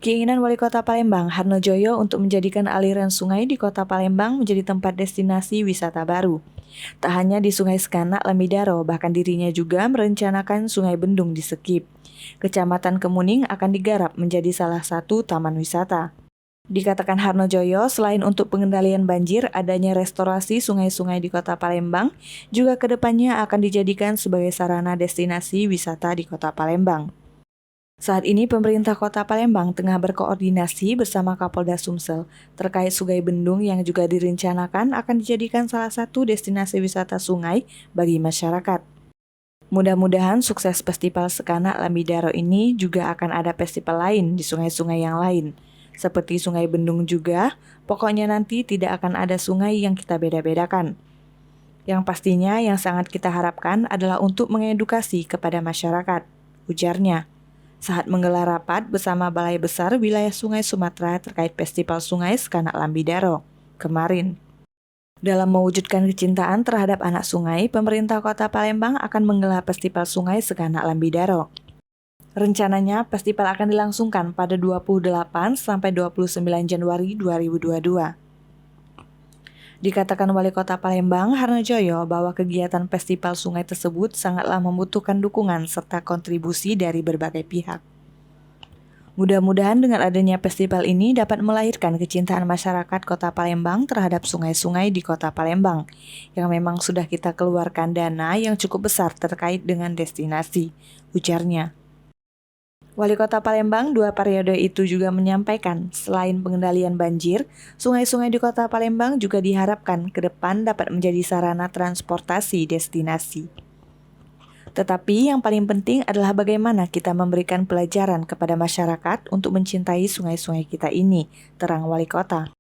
Keinginan Wali Kota Palembang, Harnojoyo, untuk menjadikan aliran sungai di Kota Palembang menjadi tempat destinasi wisata baru. Tak hanya di Sungai Sekanak, Lamidaro, bahkan dirinya juga merencanakan Sungai Bendung di Sekip. Kecamatan Kemuning akan digarap menjadi salah satu taman wisata. Dikatakan Harnojoyo, selain untuk pengendalian banjir, adanya restorasi sungai-sungai di Kota Palembang juga kedepannya akan dijadikan sebagai sarana destinasi wisata di Kota Palembang. Saat ini pemerintah Kota Palembang tengah berkoordinasi bersama Kapolda Sumsel terkait Sungai Bendung yang juga direncanakan akan dijadikan salah satu destinasi wisata sungai bagi masyarakat. Mudah-mudahan sukses Festival Sekanak Lamidaro ini juga akan ada festival lain di sungai-sungai yang lain. Seperti Sungai Bendung juga, pokoknya nanti tidak akan ada sungai yang kita beda-bedakan. Yang pastinya yang sangat kita harapkan adalah untuk mengedukasi kepada masyarakat, ujarnya saat menggelar rapat bersama Balai Besar Wilayah Sungai Sumatera terkait Festival Sungai Sekanak Lamidaro kemarin. Dalam mewujudkan kecintaan terhadap anak sungai, pemerintah Kota Palembang akan menggelar Festival Sungai Sekanak Lamidaro. Rencananya, festival akan dilangsungkan pada 28 sampai 29 Januari 2022. Dikatakan Wali Kota Palembang, Harnojoyo, bahwa kegiatan festival sungai tersebut sangatlah membutuhkan dukungan serta kontribusi dari berbagai pihak. Mudah-mudahan dengan adanya festival ini dapat melahirkan kecintaan masyarakat Kota Palembang terhadap sungai-sungai di Kota Palembang, yang memang sudah kita keluarkan dana yang cukup besar terkait dengan destinasi, ujarnya. Wali Kota Palembang 2 periode itu juga menyampaikan, selain pengendalian banjir, sungai-sungai di Kota Palembang juga diharapkan ke depan dapat menjadi sarana transportasi destinasi. Tetapi yang paling penting adalah bagaimana kita memberikan pelajaran kepada masyarakat untuk mencintai sungai-sungai kita ini, terang Wali Kota.